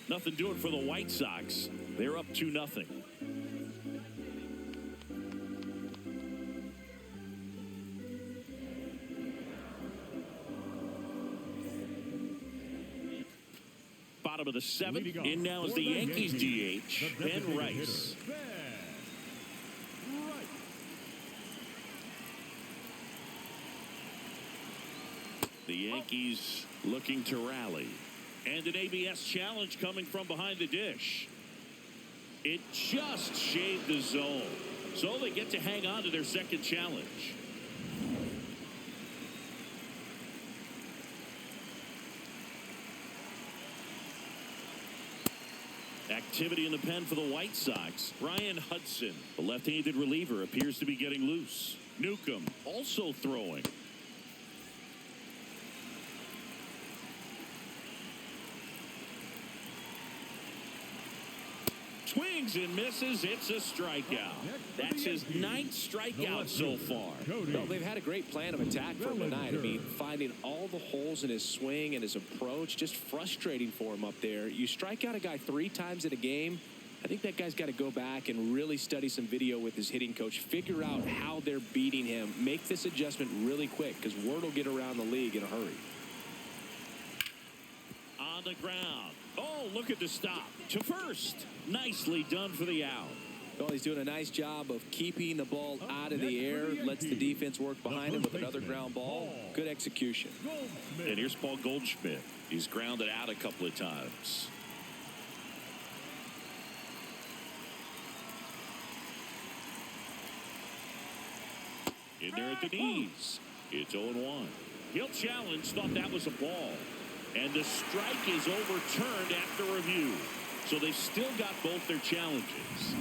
Nothing doing for the White Sox. They're up 2-0. Bottom of the seventh. In now is the Yankees DH, Ben Rice. The Yankees looking to rally. And an ABS challenge coming from behind the dish. It just shaved the zone. So they get to hang on to their second challenge. Activity in the pen for the White Sox. Ryan Hudson, the left-handed reliever, appears to be getting loose. Newcomb also throwing. Swings and misses. It's a strikeout. That's his 9th strikeout so far. Well, they've had a great plan of attack for him tonight. I mean, finding all the holes in his swing and his approach, just frustrating for him up there. You strike out a guy 3 times in a game. I think that guy's got to go back and really study some video with his hitting coach, figure out how they're beating him, make this adjustment really quick because word will get around the league in a hurry. On the ground. Oh, look at the stop. To first. Nicely done for the out. Well, he's doing a nice job of keeping the ball out of the air, lets the defense work behind him with another ground ball. Good execution. And here's Paul Goldschmidt. He's grounded out a couple of times. In there at the knees. It's 0-1. He'll challenge. Thought that was a ball. And the strike is overturned after review. So they've still got both their challenges.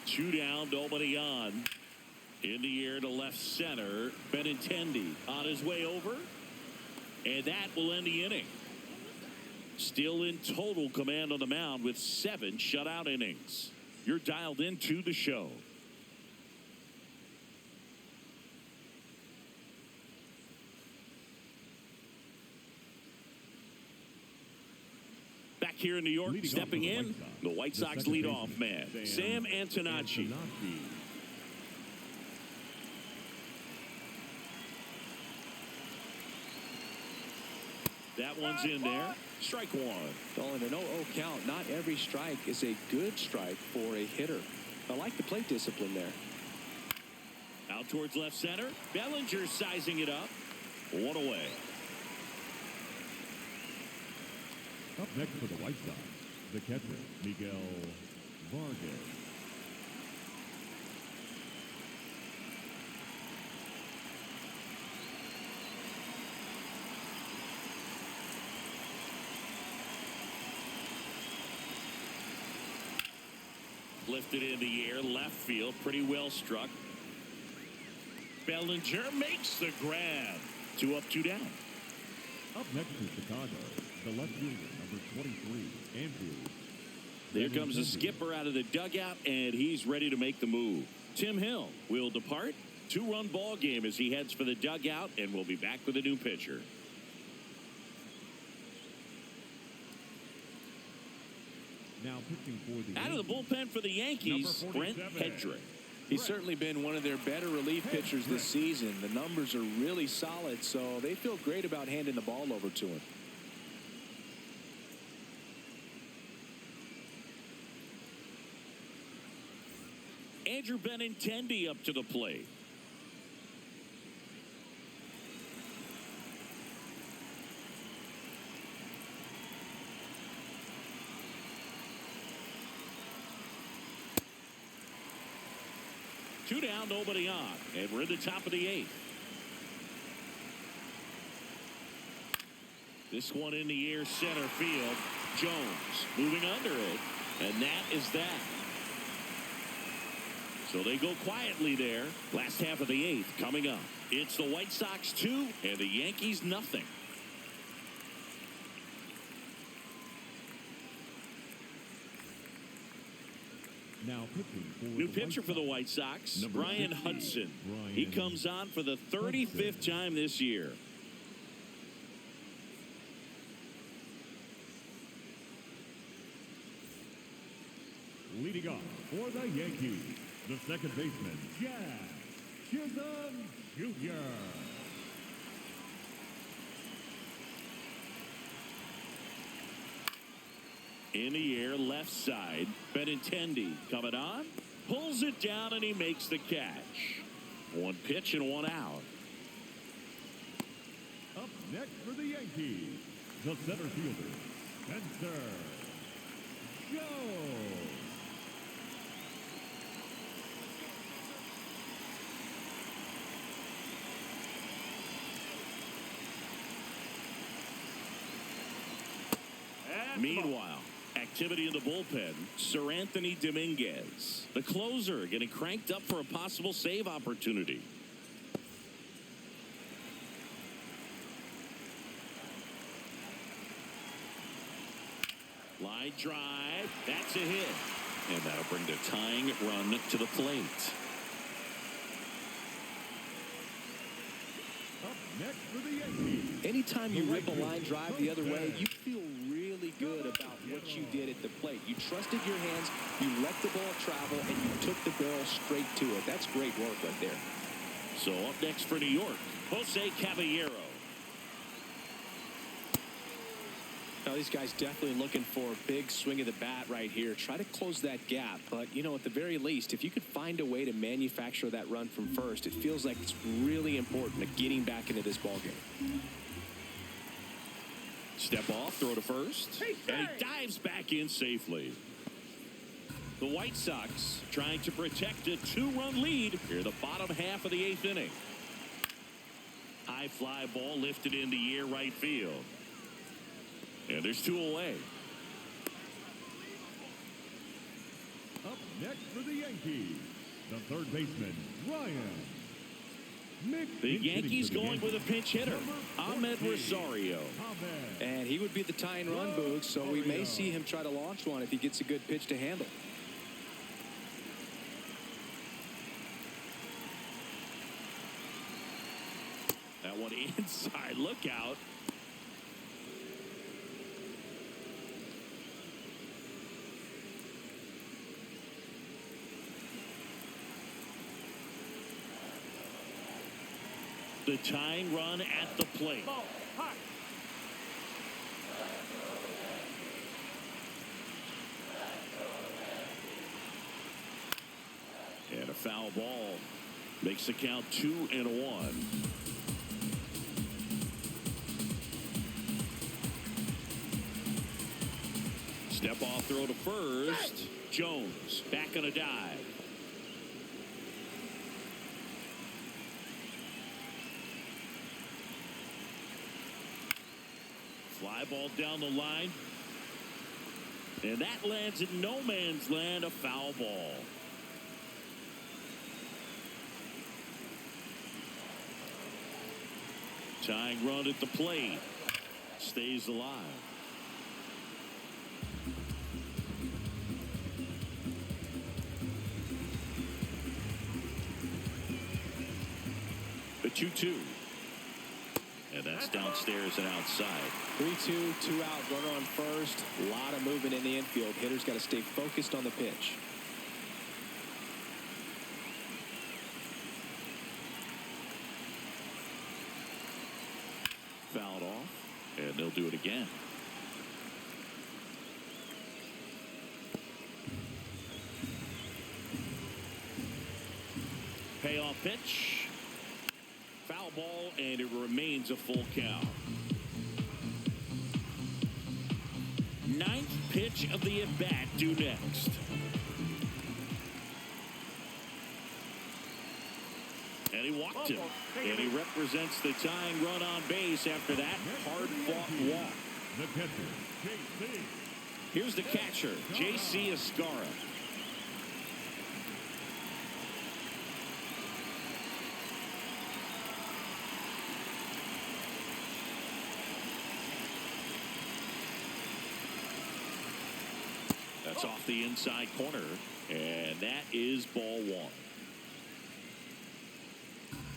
Two down, nobody on. In the air to left center. Benintendi on his way over. And that will end the inning. Still in total command on the mound with 7 shutout innings. You're dialed into the show. Back here in New York, stepping in, the White Sox leadoff man, Sam Antonacci. That one's in there. Strike one. Oh, in an 0-0 count, not every strike is a good strike for a hitter. I like the plate discipline there. Out towards left center. Bellinger sizing it up. 1 away. Up next for the White Sox, the catcher, Miguel Vargas. Lifted in the air, left field, pretty well struck. Bellinger makes the grab. 2 up, 2 down. Up next is Chicago, the left fielder, number 23, Andrew. There comes the skipper out of the dugout, and he's ready to make the move. Tim Hill will depart. 2-run ball game as he heads for the dugout, and we'll be back with a new pitcher. Now pitching for the out of the bullpen for the Yankees, Brent Hedrick. He's certainly been one of their better relief pitchers this season. The numbers are really solid, so they feel great about handing the ball over to him. Andrew Benintendi up to the plate. Two down, nobody on, and we're in the top of the 8th. This one in the air, center field. Jones moving under it, and that is that. So they go quietly there. Last half of the 8th coming up. It's the White Sox 2 and the Yankees nothing. Now pitching for New the pitcher White for the Sox, White Sox, number Brian 50, Hudson. Brian He comes on for the 35th time this year. Leading off for the Yankees, the second baseman, Jack Chisholm Jr. In the air, left side. Benintendi coming on. Pulls it down, and he makes the catch. One pitch and one out. Up next for the Yankees, the center fielder, Spencer Joe. That's the ball. Meanwhile, activity in the bullpen. Sir Anthony Dominguez, the closer, getting cranked up for a possible save opportunity. Line drive. That's a hit. And that'll bring the tying run to the plate. Up next for the Yankees. Anytime you rip a line drive the other way, you feel really good about what you did at the plate. You trusted your hands, you let the ball travel, and you took the barrel straight to it. That's great work right there. So up next for New York, Jose Caballero. Now, these guys definitely looking for a big swing of the bat right here. Try to close that gap. But, you know, at the very least, if you could find a way to manufacture that run from first, it feels like it's really important to getting back into this ballgame. Step off, throw to first, and he dives back in safely. The White Sox trying to protect a 2-run lead here in the bottom half of the 8th inning. High fly ball lifted in the air right field. And there's 2 away. Up next for the Yankees, the third baseman, Ryan McKinney. The Yankees going with a pinch hitter, Ahmed Rosario. And he would be the tying run, Boog, so we may see him try to launch one if he gets a good pitch to handle. That one inside, look out. The tying run at the plate. Ball. Hot. And a foul ball makes the count 2-1. Step off throw to first. Jones back on a dive. Fly ball down the line. And that lands in no man's land, a foul ball. Tying run at the plate. Stays alive. The 2-2. And that's downstairs and outside. 3-2, 2 out, runner on first. A lot of movement in the infield. Hitters got to stay focused on the pitch. Fouled off, and they'll do it again. Payoff pitch. Foul ball, and it remains a full count. 9th pitch of the at-bat due next. And he walked him. And he represents the tying run on base after that hard-fought walk. The catcher, J.C. Here's the catcher, J.C. Escara. That's That's off the inside corner, and that is ball one.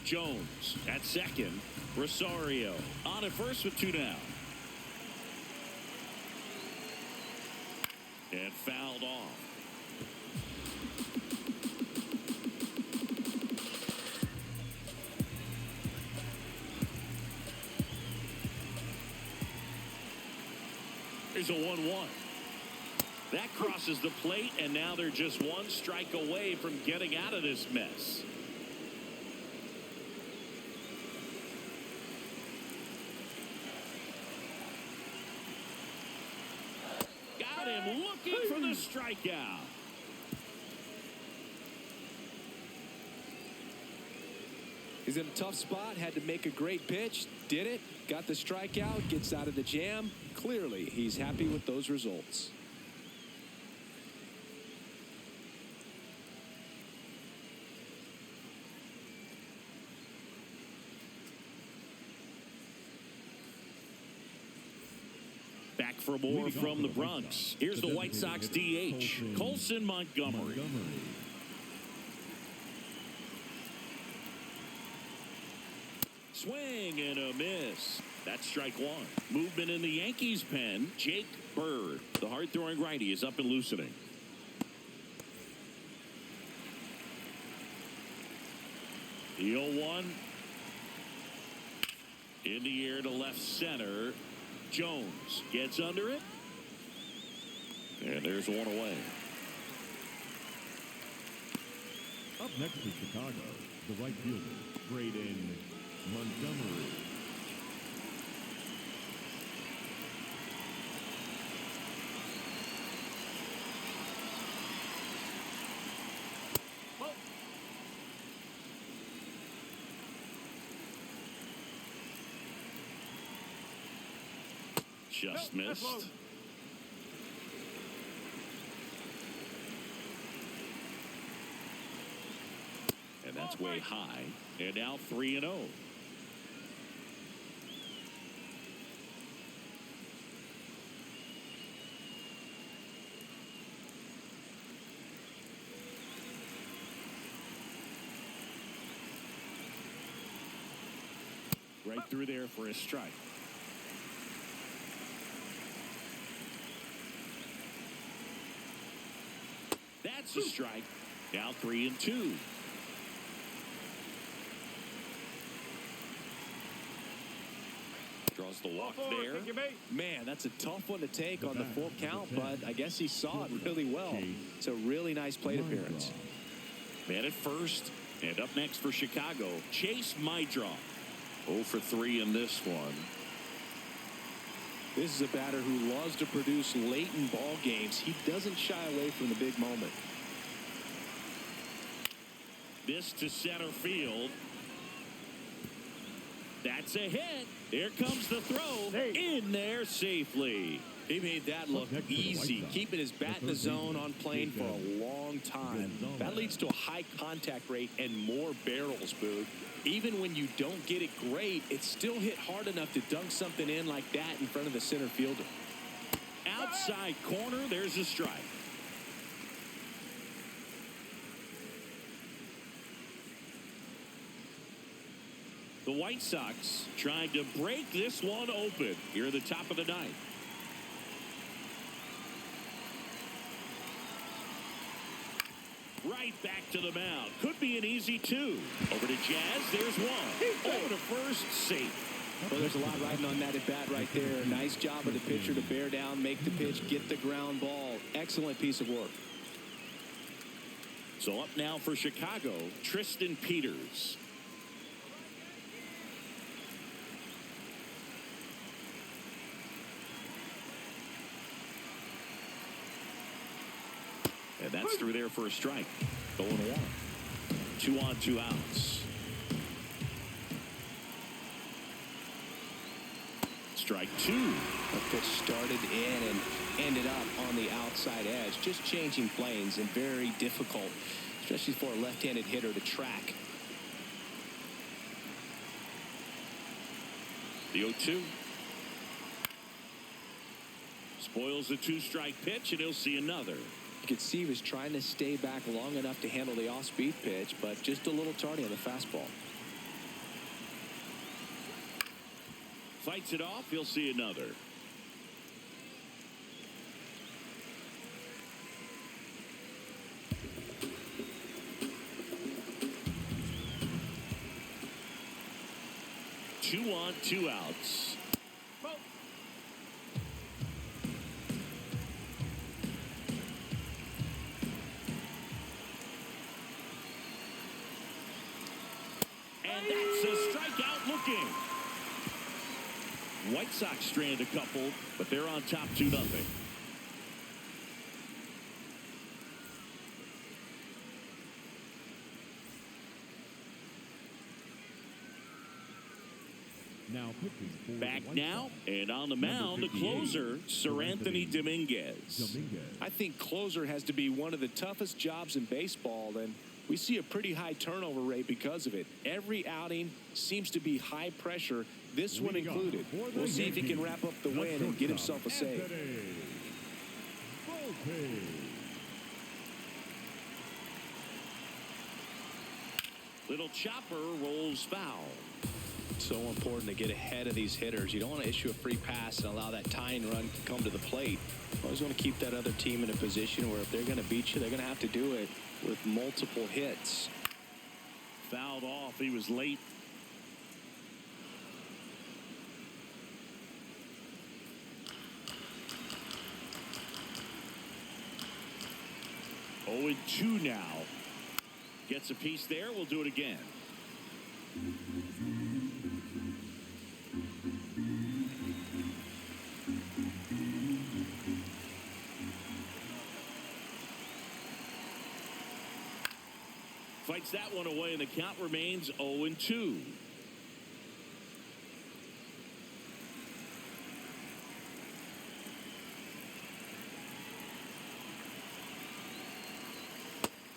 Jones at second. Rosario on at first with two down. And fouled off. There's a 1-1. That crosses the plate, and now they're just one strike away from getting out of this mess. Got him looking for the strikeout. He's in a tough spot, had to make a great pitch, did it, got the strikeout, gets out of the jam. Clearly, he's happy with those results. Back for more from the Bronx. Here's the White Sox DH, Colson Montgomery. Swing and a miss. That's strike one. Movement in the Yankees pen. Jake Bird, the hard-throwing righty, is up and loosening. The 0-1. In the air to left center. Jones gets under it. And there's one away. Up next to Chicago, the right fielder, Braden Montgomery. Just missed. And that's way high. And now 3-0. Right through there for a strike. That's a strike. Now 3-2. Draws the walk there. Man, that's a tough one to take on the full count, but I guess he saw it really well. It's a really nice plate appearance. Man at first, and up next for Chicago, Chase Mydroff. 0 for 3 in this one. This is a batter who loves to produce late in ball games. He doesn't shy away from the big moment. This to center field. That's a hit. Here comes the throw. In there safely. He made that look easy, keeping his bat in the zone on plane for a long time. That leads to a high contact rate and more barrels, Boog. Even when you don't get it great, it's still hit hard enough to dunk something in like that in front of the center fielder. Outside corner, there's a strike. The White Sox trying to break this one open here at the top of the ninth. Right back to the mound. Could be an easy two. Over to Jazz. There's one. Over to first. Safe. Well, there's a lot riding on that at bat right there. Nice job of the pitcher to bear down, make the pitch, get the ground ball. Excellent piece of work. So up now for Chicago, Tristan Peters. And that's through there for a strike. 0-1. 2 on, 2 outs. Strike 2. The pitch started in and ended up on the outside edge. Just changing planes and very difficult, especially for a left-handed hitter to track. The 0-2. Spoils the 2-strike pitch, and he'll see another. You could see he was trying to stay back long enough to handle the off-speed pitch, but just a little tardy on the fastball. Fights it off. He'll see another. Two on, 2 outs. Whoa. And that's a strikeout looking. White Sox strand a couple, but they're on top 2-0. Now pitching for the Back White now, Sox, and on the mound, the closer, Sir Anthony Dominguez. I think closer has to be one of the toughest jobs in baseball, and we see a pretty high turnover rate because of it. Every outing seems to be high pressure, this one included. We'll see if he can wrap up the win and get himself a save. Little chopper rolls foul. So important to get ahead of these hitters. You don't want to issue a free pass and allow that tying run to come to the plate. You always want to keep that other team in a position where if they're going to beat you, they're going to have to do it with multiple hits. Fouled off. He was late. Oh, and 2 now. Gets a piece there. We'll do it again. Fights that one away, and the count remains 0-2.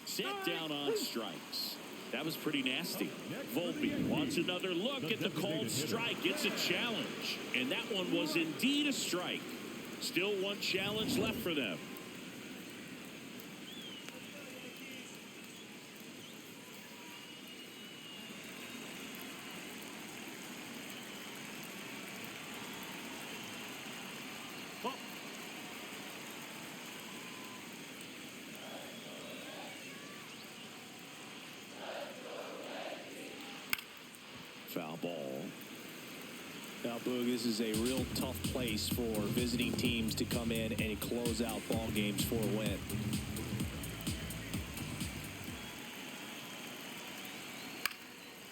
Set down on strikes. That was pretty nasty. Volpe wants another look at the called strike. It's a challenge. And that one was indeed a strike. Still one challenge left for them. Foul ball. Now, Boog, this is a real tough place for visiting teams to come in and close out ball games for a win.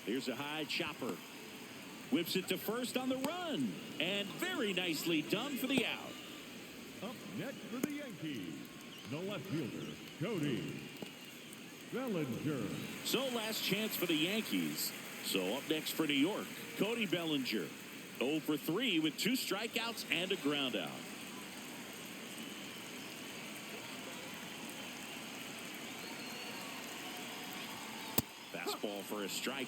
Here's a high chopper. Whips it to first on the run. And very nicely done for the out. Up next for the Yankees, the left fielder, Cody Bellinger. So last chance for the Yankees. So up next for New York, Cody Bellinger. 0 for 3 with 2 strikeouts and a ground out. Fastball for a strike.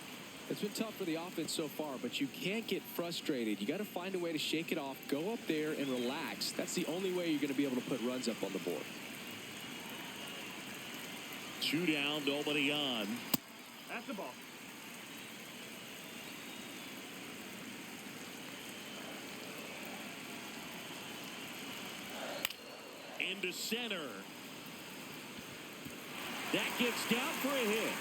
It's been tough for the offense so far, but you can't get frustrated. You got to find a way to shake it off, go up there and relax. That's the only way you're going to be able to put runs up on the board. 2 down, nobody on. That's the ball. Into center. That gets down for a hit.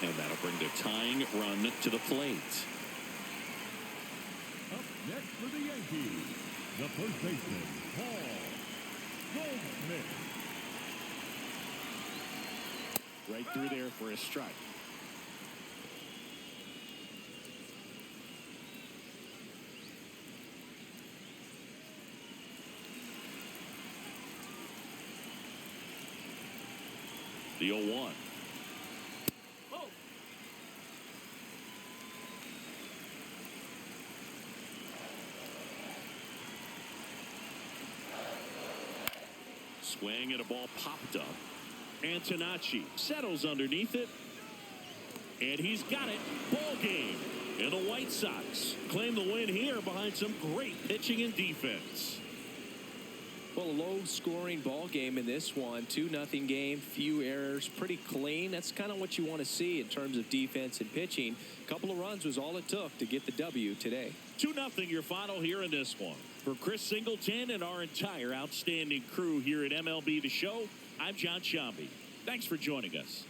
And that'll bring the tying run to the plate. Up next for the Yankees, the first baseman, Paul Goldschmidt. Right through there for a strike. The 0-1. Whoa. Swing and a ball popped up. Antonacci settles underneath it. And he's got it. Ball game. And the White Sox claim the win here behind some great pitching and defense. Well, a low-scoring ball game in this one. 2-0 game, few errors, pretty clean. That's kind of what you want to see in terms of defense and pitching. A couple of runs was all it took to get the W today. 2-0 your final here in this one. For Chris Singleton and our entire outstanding crew here at MLB The Show, I'm John Shambi. Thanks for joining us.